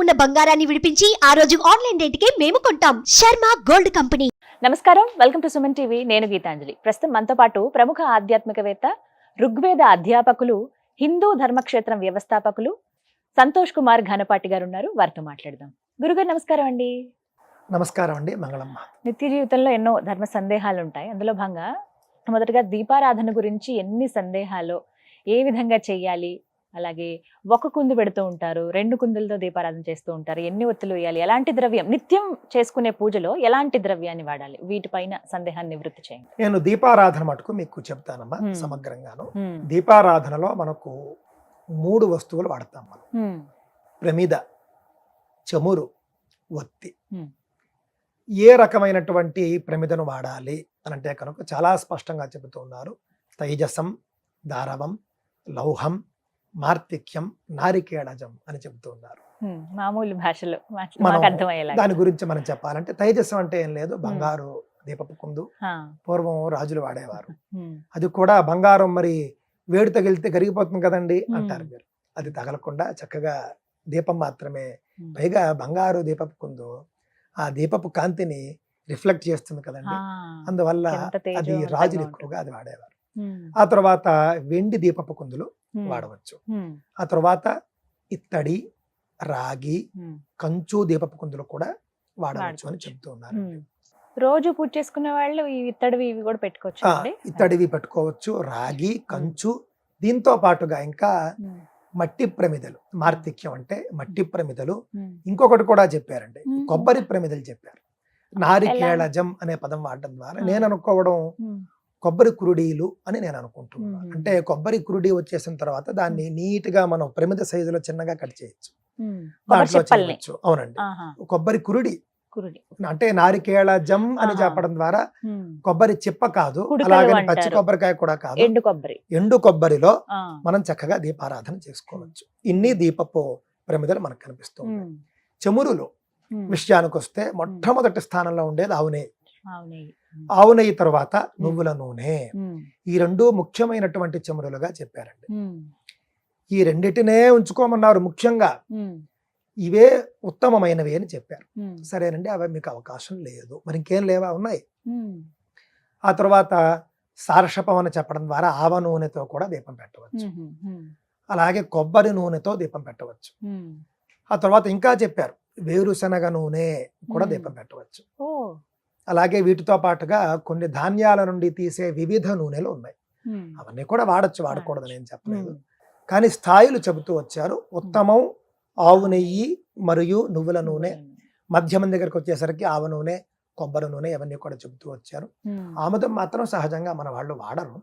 ఉన్న బంగారాన్ని విడిపించి ఆ రోజు ఆన్లైన్ రేటుకే మేము కొంటాం. Sharma gold company. నమస్కారం, వెల్కమ్ టు సుమన్ టీవీ. నేను గీతాంజలి. ప్రస్తుతం మనతో పాటు ప్రముఖ ఆధ్యాత్మికవేత్త, ఋగ్వేద అధ్యాపకులు, హిందూ ధర్మక్షేత్రం వ్యవస్థాపకులు సంతోష్ కుమార్ ఘనపాటి గారు ఉన్నారు. వారితో మాట్లాడదాం. గురుగారు నమస్కారం అండి. నమస్కారం అండి. మంగళమ్మ. నిత్య జీవితంలో ఎన్నో ధర్మ సందేహాలు ఉంటాయి. అందులో భాగంగా మొదటగా దీపారాధన గురించి ఎన్ని సందేహాలు, ఏ విధంగా చెయ్యాలి, అలాగే ఒక కుందు పెడుతూ ఉంటారు, 2 కుందులతో దీపారాధన చేస్తూ ఉంటారు, ఎన్ని ఒత్తులు వేయాలి, ఎలాంటి ద్రవ్యం, నిత్యం చేసుకునే పూజలో ఎలాంటి ద్రవ్యాన్ని వాడాలి, వీటిపైన సందేహాన్ని నివృత్తి చేయండి. నేను దీపారాధన మటుకు మీకు చెప్తానమ్మా సమగ్రంగాను. దీపారాధనలో మనకు 3 వస్తువులు వాడతాం మనం. ప్రమిద, చమురు, ఒత్తి. ఏ రకమైనటువంటి ప్రమిదను వాడాలి అని అంటే కనుక చాలా స్పష్టంగా చెబుతూ ఉన్నారు. తైజసం, దారవం, లౌహం, మార్తిక్యం, నారికేళజం అని చెబుతూ ఉన్నారు. మామూలు భాషలో దాని గురించి మనం చెప్పాలంటే తైజసం అంటే ఏం లేదు, బంగారు దీపపు కుందు. పూర్వం రాజులు వాడేవారు. అది కూడా బంగారం మరి వేడి తగిలితే కరిగిపోతుంది కదండి అంటారు మీరు. అది తగలకుండా చక్కగా దీపం మాత్రమే, పైగా బంగారు దీపపు కుందు ఆ దీపపు కాంతిని రిఫ్లెక్ట్ చేస్తుంది కదండి. అందువల్ల అది రాజులు ఎక్కువగా అది వాడేవారు. ఆ తర్వాత వెండి దీపపు కుందులు వాడవచ్చు. ఆ తర్వాత ఇత్తడి, రాగి, కంచు దీపపు కుందులు కూడా వాడవచ్చు అని చెప్తూ ఉన్నారు. రోజు పూజ చేసుకునే వాళ్ళు ఇత్తడివి ఇవి కూడా పెట్టుకోవచ్చు. ఇత్తడివి పెట్టుకోవచ్చు, రాగి, కంచు. దీంతో పాటుగా ఇంకా మట్టి ప్రమిదలు, మార్తిక్యం అంటే మట్టి ప్రమిదలు. ఇంకొకటి కూడా చెప్పారండి, కొబ్బరి ప్రమిదలు చెప్పారు. నారికేళజం అనే పదం వాడడం ద్వారా నేను అనుకోవడం కొబ్బరి కురుడీలు అని నేను అనుకుంటున్నాను. అంటే కొబ్బరి కురుడి వచ్చేసిన తర్వాత దాన్ని నీట్ గా మనం ప్రమిద సైజులో చిన్నగా కట్ చేయొచ్చు, దాంట్లో చేయవచ్చు. అవునండి, కొబ్బరి కురుడి అంటే నారికేళజం అని చెప్పడం ద్వారా కొబ్బరి చిప్ప కాదు, అలాగే పచ్చి కొబ్బరికాయ కూడా కాదు, ఎండు కొబ్బరిలో మనం చక్కగా దీపారాధన చేసుకోవచ్చు. ఇన్ని దీపపు ప్రమిదలు మనకు కనిపిస్తుంది. చమురులు విషయానికి వస్తే మొట్టమొదటి స్థానంలో ఉండేది ఆవు నెయ్యి. ఆవు నెయ్యి తర్వాత నువ్వుల నూనె. ఈ 2 ముఖ్యమైనటువంటి చమురులుగా చెప్పారండి. ఈ రెండిటినే ఉంచుకోమన్నారు ముఖ్యంగా. ఇవే ఉత్తమమైనవి అని చెప్పారు. సరేనండి, అవి మీకు అవకాశం లేదు, మరి ఇంకేం లేవా, ఉన్నాయి. ఆ తర్వాత సార్షపం అని చెప్పడం ద్వారా ఆవ నూనెతో కూడా దీపం పెట్టవచ్చు. అలాగే కొబ్బరి నూనెతో దీపం పెట్టవచ్చు. ఆ తర్వాత ఇంకా చెప్పారు వేరుశనగ నూనె కూడా దీపం పెట్టవచ్చు. అలాగే వీటితో పాటుగా కొన్ని ధాన్యాల నుండి తీసే వివిధ నూనెలు ఉన్నాయి. అవన్నీ కూడా వాడచ్చు, వాడకూడదని ఏం చెప్పలేదు. కానీ స్థాయిలు చెబుతూ వచ్చారు. ఉత్తమం ఆవు నెయ్యి మరియు నువ్వుల నూనె. మధ్యమం దగ్గరకు వచ్చేసరికి ఆవ నూనె, కొబ్బరి నూనె, ఇవన్నీ కూడా చెబుతూ వచ్చారు. ఆముదం మాత్రం సహజంగా మన వాళ్ళు వాడరు,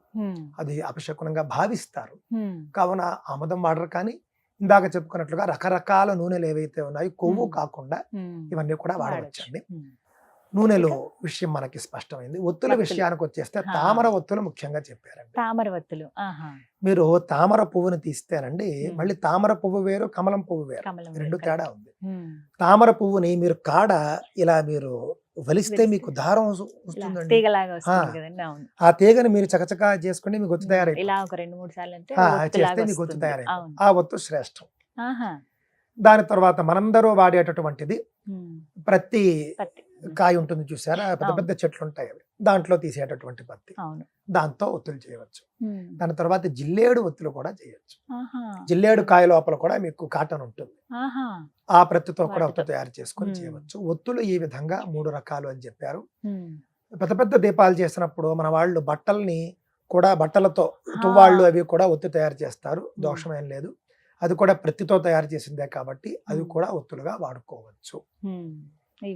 అది అపశకునంగా భావిస్తారు. కావున ఆముదం వాడరు. కానీ ఇందాక చెప్పుకున్నట్లుగా రకరకాల నూనెలు ఏవైతే ఉన్నాయో కొవ్వు కాకుండా ఇవన్నీ కూడా వాడవచ్చండి. నూనెలు విషయం మనకి స్పష్టమైంది. ఒత్తుల విషయానికి వచ్చేస్తే తామర ఒత్తులు ముఖ్యంగా చెప్పారండి. తామర ఒత్తులు మీరు తామర పువ్వుని తీస్తేనండి, మళ్ళీ తామర పువ్వు వేరు, కమలం పువ్వు వేరు, 2 తేడా ఉంది. తామర పువ్వుని మీరు కాడ ఇలా మీరు వలిస్తే మీకు దారం వస్తుందండి. ఆ తీగని మీరు చకచకా చేసుకుని మీకు ఒత్తు తయారై చేస్తే మీకు ఒత్తు తయారై, ఆ ఒత్తు శ్రేష్టం. దాని తర్వాత మనందరూ వాడేటటువంటిది ప్రతి కాయ ఉంటుంది చూసారా, పెద్ద పెద్ద చెట్లు ఉంటాయి, అవి దాంట్లో తీసేటటువంటి పత్తి, దాంతో ఒత్తులు చేయవచ్చు. దాని తర్వాత జిల్లేడు ఒత్తులు కూడా చేయొచ్చు. జిల్లేడు కాయ లోపల కూడా మీకు కాటన్ ఉంటుంది, ఆ ప్రత్తితో కూడా ఒత్తు తయారు చేసుకొని చేయవచ్చు. ఒత్తులు ఈ విధంగా 3 రకాలు అని చెప్పారు. పెద్ద పెద్ద దీపాలు చేసినప్పుడు మన వాళ్ళు బట్టల్ని కూడా, బట్టలతో తువ్వాళ్ళు అవి కూడా ఒత్తి తయారు చేస్తారు, దోషమేం లేదు. అది కూడా ప్రత్తితో తయారు చేసిందే కాబట్టి అవి కూడా ఒత్తులుగా వాడుకోవచ్చు.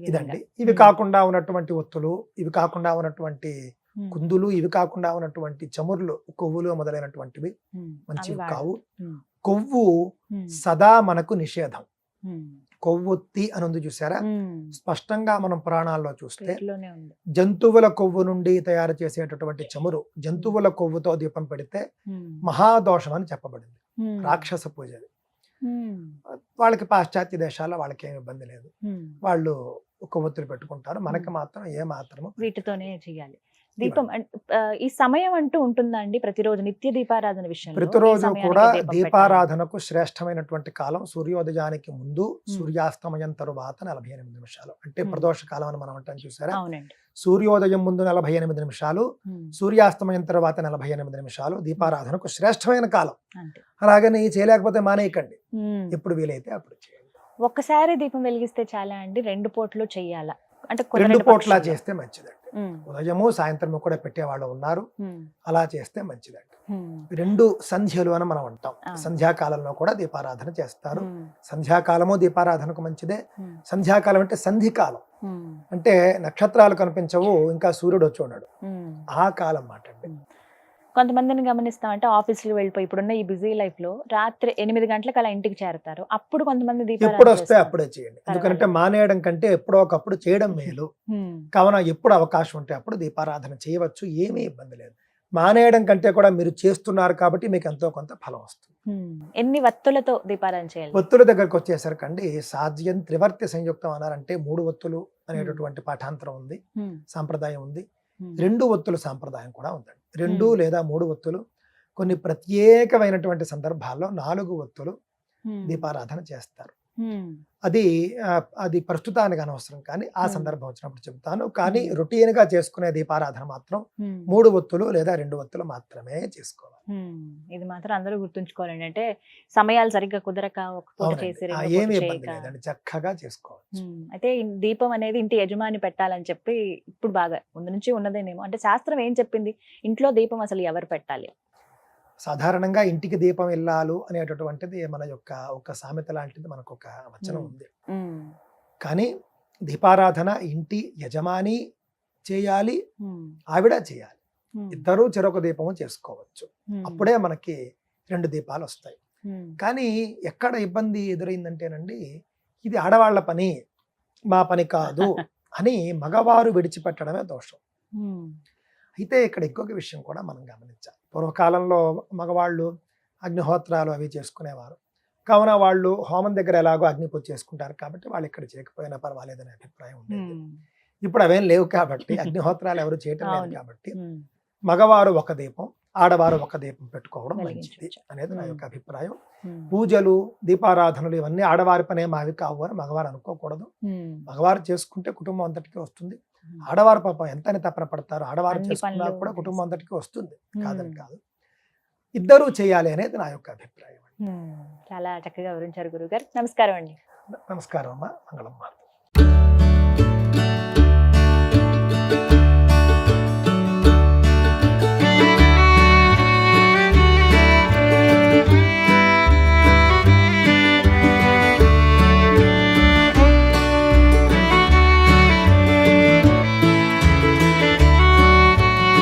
ఇదండి. ఇవి కాకుండా ఉన్నటువంటి ఒత్తులు, ఇవి కాకుండా ఉన్నటువంటి కుందులు, ఇవి కాకుండా ఉన్నటువంటి చమురులు, కొవ్వులు మొదలైనటువంటివి మంచివి కావు. కొవ్వు సదా మనకు నిషేధం. కొవ్వొత్తి అని ఉంది చూసారా, స్పష్టంగా మనం పురాణాల్లో చూస్తే జంతువుల కొవ్వు నుండి తయారు చేసేటటువంటి చమురు, జంతువుల కొవ్వుతో దీపం పెడితే మహాదోషం అని చెప్పబడింది. రాక్షస పూజ. వాళ్ళకి పాశ్చాత్య దేశాల్లో వాళ్ళకి ఏమి ఇబ్బంది లేదు, వాళ్ళు కొవ్వొత్తులు పెట్టుకుంటారు. మనకి మాత్రం ఏ మాత్రము వీటితోనే చేయాలి. దీపం ఈ సమయం అంటూ ఉంటుందా అండి ప్రతిరోజు నిత్య దీపారాధన విషయంలో? ఈ ప్రతిరోజు సమయానికి కూడా దీపం పెట్టాలి. దీపారాధనకు శ్రేష్టమైనటువంటి కాలం సూర్యోదయానికి ముందు, సూర్యాస్తమయం తరువాత 48 నిమిషాలు. అంటే ప్రదోష కాలం అని మనం అంటాం చూసారా. అవునండి. సూర్యోదయం ముందు 48 నిమిషాలు, సూర్యాస్తమయం తర్వాత 48 నిమిషాలు దీపారాధనకు శ్రేష్టమైన కాలం. అంతే. అలాగని చేయలేకపోతే మానేయకండి, ఎప్పుడు వీలైతే అప్పుడు చేయండి. ఒక్కసారి దీపం వెలిగిస్తే చాలా అండి? 2 పూటలు చెయ్యాలా? అంటే 2 పూట్ల చేస్తే మంచిదండి. ఉదయము సాయంత్రము కూడా పెట్టేవాళ్ళు ఉన్నారు, అలా చేస్తే మంచిదండి. 2 సంధ్యలు అని మనం అంటాం. సంధ్యాకాలంలో కూడా దీపారాధన చేస్తారు. సంధ్యాకాలము దీపారాధనకు మంచిదే. సంధ్యాకాలం అంటే సంధికాలం, అంటే నక్షత్రాలు కనిపించవు, ఇంకా సూర్యుడు వచ్చి ఉన్నాడు, ఆ కాలం మాట అండి. కొంతమందిని గమనిస్తామంటే ఆఫీసులు వెళ్ళిపోయి ఇప్పుడున్న ఈ బిజీ లైఫ్ లో రాత్రి 8 గంటలకు అలా ఇంటికి చేరుతారు. అప్పుడు కొంతమంది ఎప్పుడు దీపారాధన వస్తే చేస్తారు. అప్పుడే చేయండి. ఎందుకంటే మానేయడం కంటే ఎప్పుడో ఒకప్పుడు చేయడం మేలు. కావున ఎప్పుడు అవకాశం ఉంటే అప్పుడు దీపారాధన చేయవచ్చు, ఏమీ ఇబ్బంది లేదు. మానేయడం కంటే కూడా మీరు చేస్తున్నారు కాబట్టి మీకు ఎంతో కొంత ఫలం వస్తుంది. ఎన్ని వత్తులతో దీపారాధన చేయాలి? ఒత్తుల దగ్గరకు వచ్చేసరికండి సాధ్యం త్రివర్తి సంయుక్తం అన్నారంటే 3 ఒత్తులు అనేటటువంటి పాఠాంతరం ఉంది, సాంప్రదాయం ఉంది. 2 ఒత్తుల సాంప్రదాయం కూడా ఉందండి. 2 లేదా 3 ఒత్తులు, కొన్ని ప్రత్యేకమైనటువంటి సందర్భాల్లో 4 ఒత్తులు దీపారాధన చేస్తారు. అది ప్రస్తుతానికి అనవసరం, కానీ ఆ సందర్భం వచ్చినప్పుడు చెబుతాను. కానీ రొటీన్ గా చేసుకునే దీపారాధన మాత్రం 3 ఒత్తులు లేదా 2 ఒత్తులు మాత్రమే చేసుకోవాలి. ఇది మాత్రం అందరూ గుర్తుంచుకోవాలండి. అంటే సమయాలు సరిగ్గా కుదరక ఒక పూట అవునండి. చేసి ఏమీ ఇబ్బంది లేదండి, చక్కగా చేసుకోవచ్చు. అయితే ఈ దీపం అనేది ఇంటి యజమాని పెట్టాలని చెప్పి ఇప్పుడు బాగా ముందు నుంచి ఉన్నదేనేమో. అంటే శాస్త్రం ఏం చెప్పింది, ఇంట్లో దీపం అసలు ఎవరు పెట్టాలి? సాధారణంగా ఇంటికి దీపం ఇల్లాలు అనేటటువంటిది మన యొక్క ఒక సామెత లాంటిది, మనకు ఒక వచనం ఉంది. కానీ దీపారాధన ఇంటి యజమాని చేయాలి, ఆవిడ చేయాలి. ఇద్దరూ చెరొక దీపము చేసుకోవచ్చు, అప్పుడే మనకి 2 దీపాలు వస్తాయి. కానీ ఎక్కడ ఇబ్బంది ఎదురైందంటేనండి, ఇది ఆడవాళ్ల పని, మా పని కాదు అని మగవారు విడిచిపెట్టడమే దోషం. అయితే ఇక్కడ ఇంకొక విషయం కూడా మనం గమనించాలి. పూర్వకాలంలో మగవాళ్ళు అగ్నిహోత్రాలు అవి చేసుకునేవారు, కావున వాళ్ళు హోమం దగ్గర ఎలాగో అగ్ని పూజ చేసుకుంటారు కాబట్టి వాళ్ళు ఇక్కడ చేయకపోయినా పర్వాలేదనే అభిప్రాయం ఉండేది. ఇప్పుడు అవేం లేవు కాబట్టి, అగ్నిహోత్రాలు ఎవరు చేయటం లేదు కాబట్టి మగవారు ఒక దీపం, ఆడవారు ఒక దీపం పెట్టుకోవడం మంచిది అనేది నా యొక్క అభిప్రాయం. పూజలు, దీపారాధనలు ఇవన్నీ ఆడవారి పనే, మావి కావు అని మగవారు అనుకోకూడదు. మగవారు చేసుకుంటే కుటుంబం అంతటికి వస్తుంది. ఆడవారు పాపం ఎంతని తపన పడతారు, ఆడవారు చేసుకున్నా కూడా కుటుంబం అంతటికి వస్తుంది, కాదని కాదు. ఇద్దరూ చేయాలి అనేది నా యొక్క అభిప్రాయం. చాలా చక్కగా వివరించారు గురుగారు. నమస్కారం అండి. నమస్కారం అమ్మా, మంగళం.